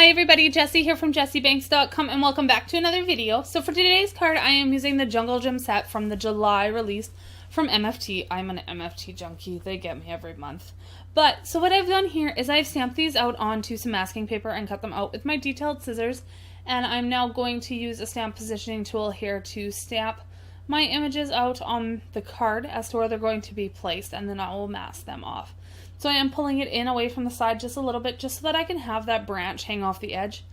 Hi everybody, Jessie here from JessieBanks.com and welcome back to another video. So for today's card, I am using the Jungle Gym set from the July release from MFT. I'm an MFT junkie. They get me every month. But, so what I've done here is I've stamped these out onto some masking paper and cut them out with my detailed scissors. And I'm now going to use a stamp positioning tool here to stamp my images out on the card as to where they're going to be placed, and then I will mask them off. So I am pulling it in away from the side just a little bit, just so that I can have that branch hang off the edge,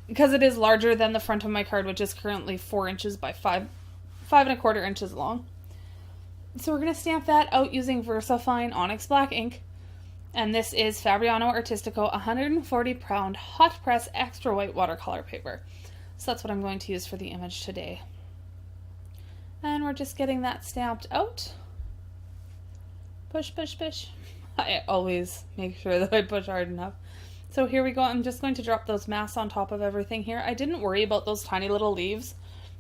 because it is larger than the front of my card, which is currently 4 inches by 5.25 inches long. So we're going to stamp that out using VersaFine Onyx Black ink, and this is Fabriano Artistico 140 pound hot press extra white watercolor paper. So that's what I'm going to use for the image today. And we're just getting that stamped out. Push, push, push. I always make sure that I push hard enough. So here we go. I'm just going to drop those masks on top of everything here. I didn't worry about those tiny little leaves.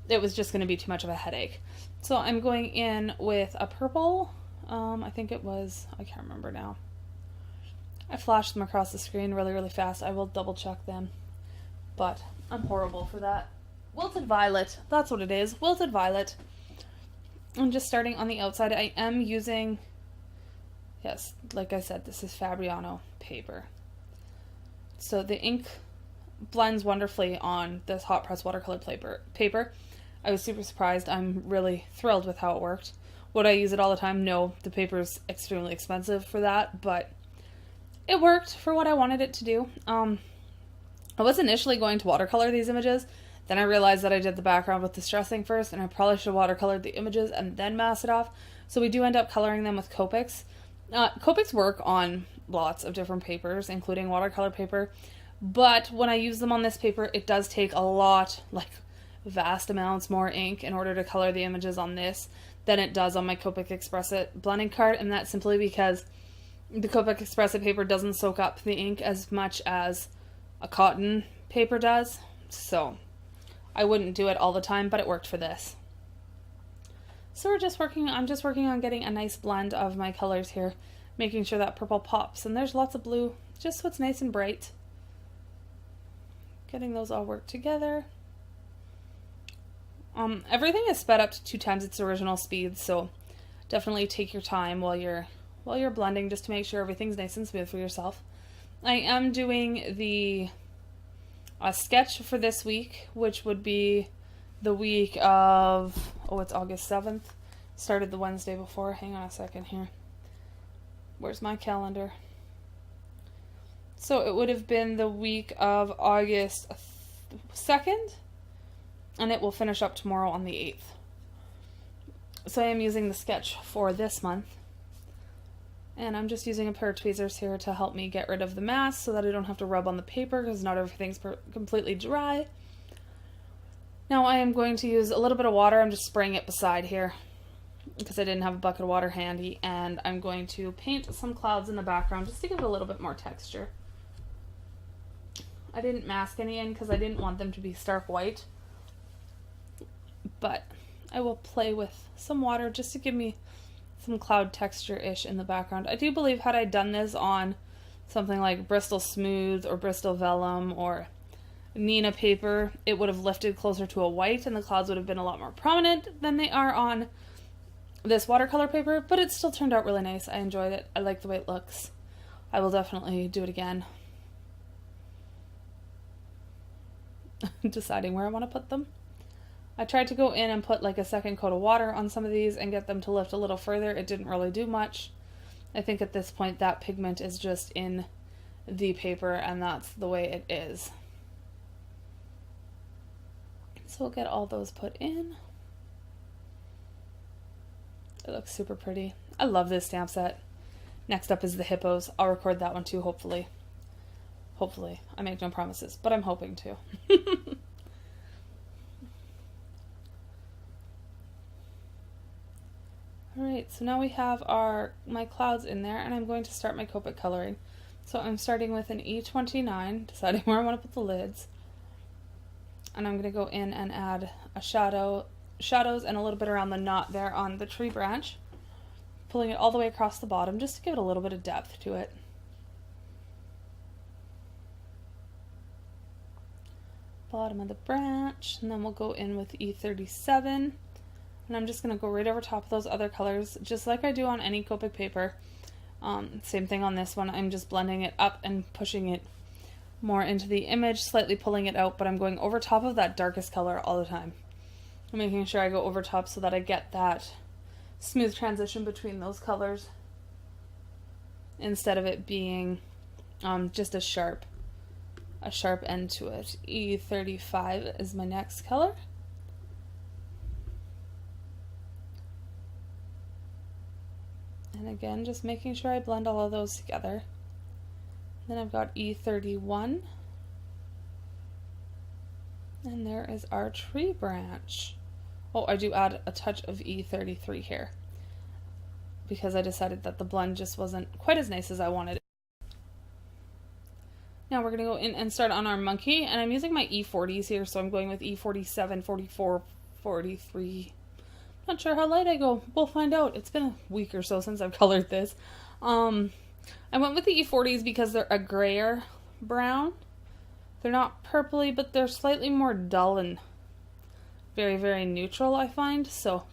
It was just going to be too much of a headache. So I'm going in with a purple. I think it was, I can't remember now. I flashed them across the screen really, really fast. I will double check them. But I'm horrible for that. Wilted Violet. That's what it is. Wilted Violet. I'm just starting on the outside. I am using... Yes, like I said, this is Fabriano paper. So the ink blends wonderfully on this hot press watercolor paper. I was super surprised. I'm really thrilled with how it worked. Would I use it all the time? No, the paper's extremely expensive for that, but it worked for what I wanted it to do. I was initially going to watercolor these images, then I realized that I did the background with distressing first, and I probably should have watercolored the images and then masked it off. So we do end up coloring them with Copics. Copics work on lots of different papers, including watercolor paper, but when I use them on this paper, it does take a lot, like vast amounts more ink in order to color the images on this than it does on my Copic Express It blending card, and that's simply because the Copic Express It paper doesn't soak up the ink as much as a cotton paper does, so I wouldn't do it all the time, but it worked for this. So I'm just working on getting a nice blend of my colors here, making sure that purple pops, and there's lots of blue, just so it's nice and bright. Getting those all worked together. Everything is sped up to 2 times its original speed, so definitely take your time while you're blending, just to make sure everything's nice and smooth for yourself. I am doing the sketch for this week, which would be the week of, it's August 7th. Started the Wednesday before. Hang on a second here. Where's my calendar? So it would have been the week of August 2nd, and it will finish up tomorrow on the 8th. So I am using the sketch for this month. And I'm just using a pair of tweezers here to help me get rid of the mask so that I don't have to rub on the paper, because not everything's completely dry. Now I am going to use a little bit of water. I'm just spraying it beside here because I didn't have a bucket of water handy, and I'm going to paint some clouds in the background just to give it a little bit more texture. I didn't mask any in because I didn't want them to be stark white, but I will play with some water just to give me some cloud texture-ish in the background. I do believe had I done this on something like Bristol Smooth or Bristol Vellum or Nina paper, it would have lifted closer to a white and the clouds would have been a lot more prominent than they are on this watercolor paper, but it still turned out really nice. I enjoyed it. I like the way it looks. I will definitely do it again. Deciding where I want to put them. I tried to go in and put like a second coat of water on some of these and get them to lift a little further. It didn't really do much. I think at this point that pigment is just in the paper and that's the way it is. So we'll get all those put in. It looks super pretty. I love this stamp set. Next up is the hippos. I'll record that one too, hopefully. Hopefully. I make no promises, but I'm hoping to. Alright, so now we have my clouds in there, and I'm going to start my Copic coloring. So I'm starting with an E29, deciding where I want to put the lids. And I'm going to go in and add a shadows and a little bit around the knot there on the tree branch, pulling it all the way across the bottom just to give it a little bit of depth to it. bottom of the branch, and then we'll go in with E37, and I'm just going to go right over top of those other colors, just like I do on any Copic paper. Same thing on this one. I'm just blending it up and pushing it more into the image, slightly pulling it out, but I'm going over top of that darkest color all the time. I'm making sure I go over top so that I get that smooth transition between those colors instead of it being just a sharp end to it. E35 is my next color. And again, just making sure I blend all of those together. Then I've got E31. And there is our tree branch. Oh, I do add a touch of E33 here, because I decided that the blend just wasn't quite as nice as I wanted it. Now we're going to go in and start on our monkey, and I'm using my E40s here, so I'm going with E47, 44, 43. Not sure how light I go. We'll find out. It's been a week or so since I've colored this. I went with the E40s because they're a grayer brown. They're not purpley, but they're slightly more dull and very, very neutral, I find. So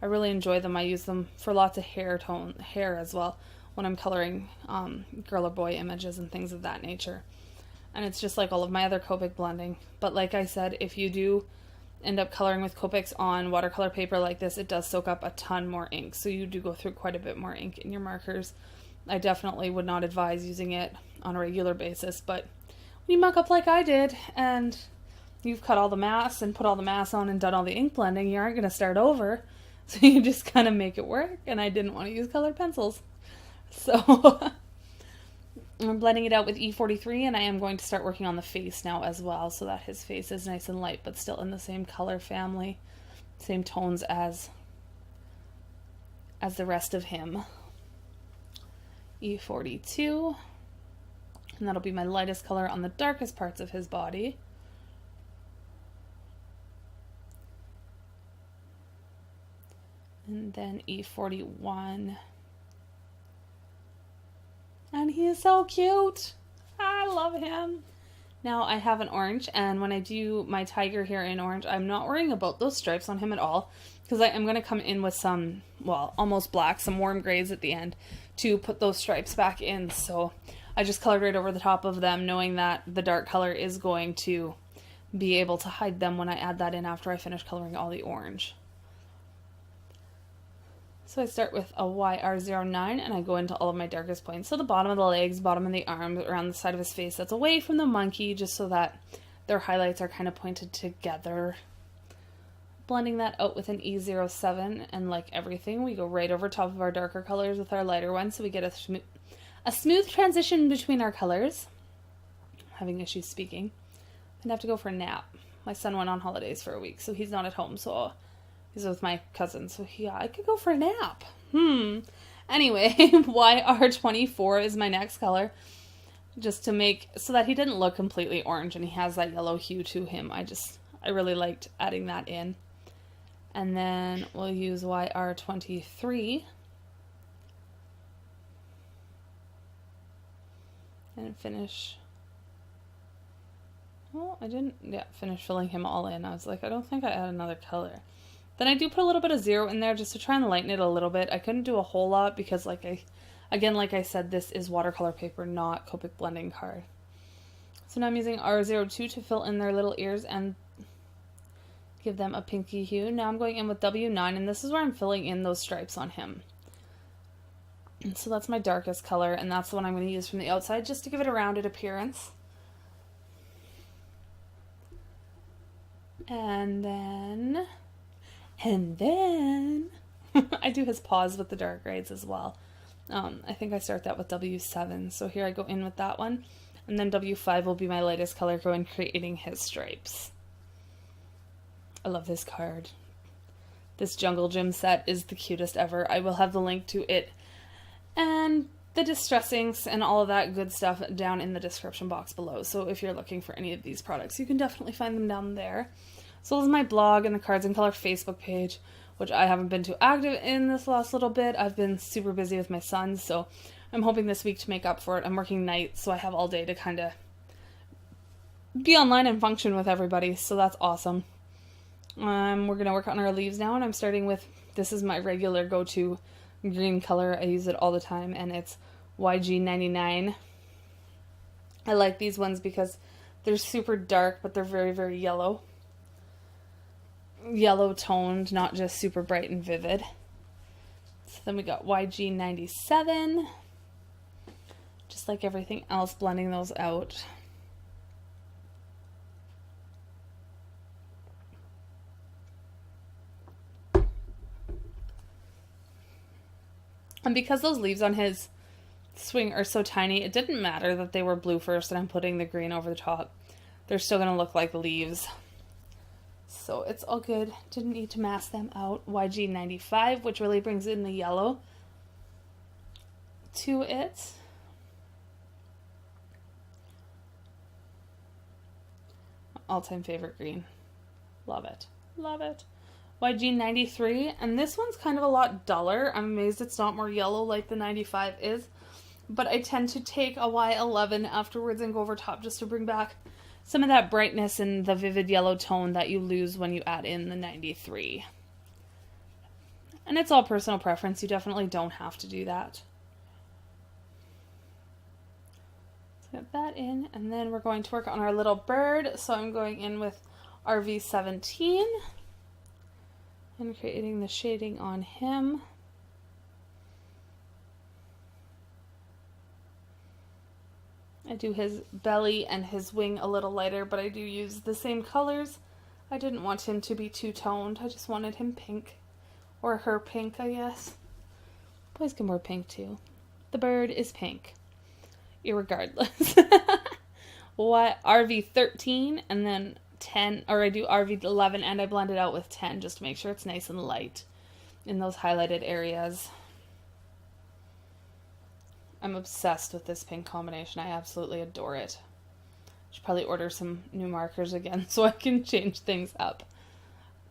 I really enjoy them. I use them for lots of hair as well when I'm coloring girl or boy images and things of that nature. And it's just like all of my other Copic blending. But like I said, if you do end up coloring with Copics on watercolor paper like this, it does soak up a ton more ink. So you do go through quite a bit more ink in your markers. I definitely would not advise using it on a regular basis, but when you muck up like I did and you've cut all the masks and put all the masks on and done all the ink blending, you aren't going to start over. So you just kind of make it work, and I didn't want to use colored pencils. So I'm blending it out with E43, and I am going to start working on the face now as well, so that his face is nice and light, but still in the same color family, same tones as the rest of him. E42, and that'll be my lightest color on the darkest parts of his body. And then E41. And he is so cute. I love him. Now I have an orange, and when I do my tiger here in orange, I'm not worrying about those stripes on him at all, because I'm going to come in with some, well, almost black, some warm grays at the end to put those stripes back in. So I just colored right over the top of them, knowing that the dark color is going to be able to hide them when I add that in after I finish coloring all the orange. So I start with a YR09, and I go into all of my darkest points. So the bottom of the legs, bottom of the arms, around the side of his face that's away from the monkey, just so that their highlights are kind of pointed together. Blending that out with an E07, and like everything, we go right over top of our darker colors with our lighter ones, so we get a smooth transition between our colors. I'm having issues speaking. I'd have to go for a nap. My son went on holidays for a week, so he's not at home, so he's with my cousin, so yeah, I could go for a nap. Anyway, YR24 is my next color, just to make so that he didn't look completely orange and he has that yellow hue to him. I really liked adding that in. And then we'll use YR23 and finish. Well, I didn't finish filling him all in. I was like, I don't think I add another color. Then I do put a little bit of zero in there just to try and lighten it a little bit. I couldn't do a whole lot because like I said, this is watercolor paper, not Copic blending card. So now I'm using R02 to fill in their little ears and give them a pinky hue. Now I'm going in with W9, and this is where I'm filling in those stripes on him. And so that's my darkest color, and that's the one I'm going to use from the outside just to give it a rounded appearance. And then I do his paws with the dark grades as well. I think I start that with W7. So here I go in with that one. And then W5 will be my lightest color going creating his stripes. I love this card. This Jungle Gym set is the cutest ever. I will have the link to it and the distress inks and all of that good stuff down in the description box below. So if you're looking for any of these products, you can definitely find them down there. So there's my blog and the Cards in Color Facebook page, which I haven't been too active in this last little bit. I've been super busy with my son, so I'm hoping this week to make up for it. I'm working nights, so I have all day to kind of be online and function with everybody, so that's awesome. We're going to work on our leaves now, and I'm starting with, this is my regular go-to green color. I use it all the time, and it's YG99. I like these ones because they're super dark, but they're very, very yellow. Yellow toned, not just super bright and vivid. So then we got YG97. Just like everything else, blending those out. And because those leaves on his swing are so tiny, it didn't matter that they were blue first and I'm putting the green over the top. They're still going to look like leaves. So it's all good. Didn't need to mask them out. YG95, which really brings in the yellow to it. All-time favorite green. Love it. Love it. YG93, and this one's kind of a lot duller. I'm amazed it's not more yellow like the 95 is, but I tend to take a Y11 afterwards and go over top just to bring back some of that brightness and the vivid yellow tone that you lose when you add in the 93. And it's all personal preference. You definitely don't have to do that. Let's get that in, and then we're going to work on our little bird. So I'm going in with RV17 and creating the shading on him. I do his belly and his wing a little lighter, but I do use the same colors. I didn't want him to be two-toned. I just wanted him pink. Or her pink, I guess. Boys can wear pink too. The bird is pink. Irregardless. What? RV13 and then 10, or I do RV11 and I blend it out with 10 just to make sure it's nice and light in those highlighted areas. I'm obsessed with this pink combination. I absolutely adore it. Should probably order some new markers again so I can change things up.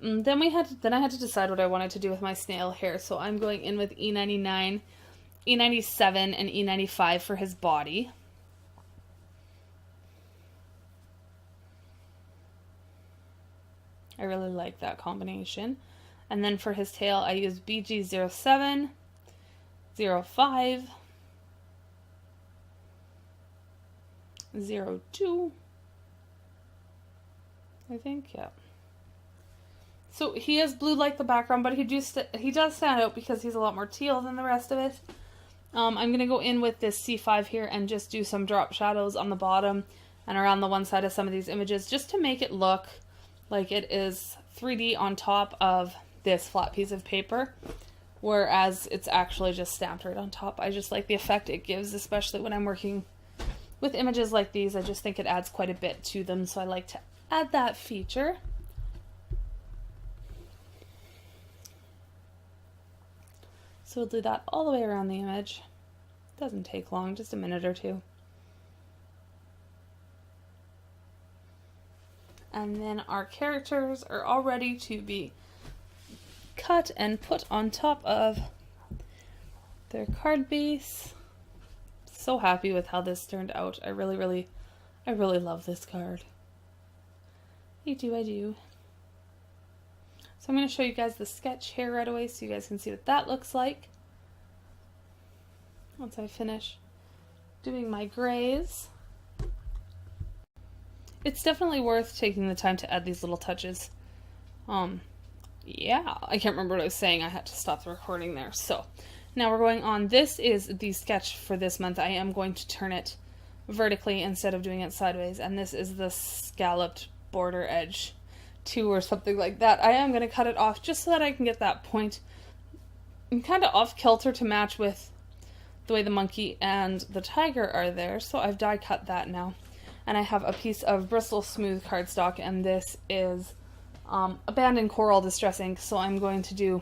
Then I had to decide what I wanted to do with my snail hair, so I'm going in with E99, E97, and E95 for his body. I really like that combination. And then for his tail, I use BG07, 05, 02, I think, yeah. So he is blue like the background, but he does stand out because he's a lot more teal than the rest of it. I'm going to go in with this C5 here and just do some drop shadows on the bottom and around the one side of some of these images just to make it look like it is 3D on top of this flat piece of paper, whereas it's actually just stamped right on top. I just like the effect it gives, especially when I'm working with images like these. I just think it adds quite a bit to them, so I like to add that feature. So we'll do that all the way around the image. Doesn't take long, just a minute or two. And then our characters are all ready to be cut and put on top of their card base. So happy with how this turned out. I really love this card. I do. So I'm going to show you guys the sketch here right away so you guys can see what that looks like once I finish doing my grays. It's definitely worth taking the time to add these little touches. Yeah, I can't remember what I was saying. I had to stop the recording there. So now we're going on. This is the sketch for this month. I am going to turn it vertically instead of doing it sideways. And this is the scalloped border edge 2 or something like that. I am going to cut it off just so that I can get that point. I'm kind of off kilter to match with the way the monkey and the tiger are there. So I've die cut that now. And I have a piece of Bristol Smooth cardstock, and this is Abandoned Coral Distress ink, so I'm going to do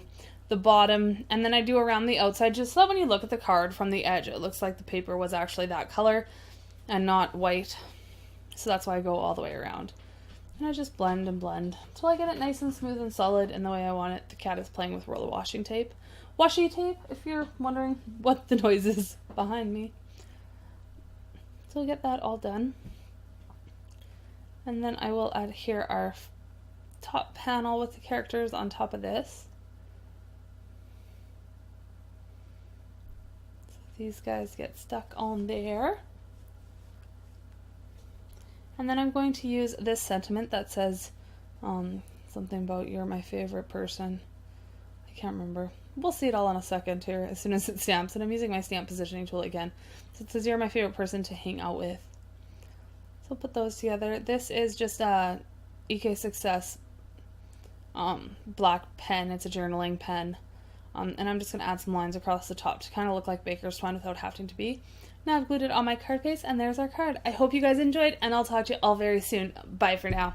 the bottom, and then I do around the outside, just so that when you look at the card from the edge, it looks like the paper was actually that color and not white. So that's why I go all the way around. And I just blend and blend until I get it nice and smooth and solid in the way I want it. The cat is playing with roller washing tape. Washi tape, if you're wondering what the noise is behind me. So we'll get that all done. And then I will add here our top panel with the characters on top of this. So these guys get stuck on there. And then I'm going to use this sentiment that says something about "you're my favorite person." I can't remember. We'll see it all in a second here as soon as it stamps. And I'm using my stamp positioning tool again. So it says "you're my favorite person to hang out with." So I'll put those together. This is just a EK Success black pen. It's a journaling pen. And I'm just going to add some lines across the top to kind of look like baker's twine without having to be. Now I've glued it on my card base, and there's our card. I hope you guys enjoyed, and I'll talk to you all very soon. Bye for now.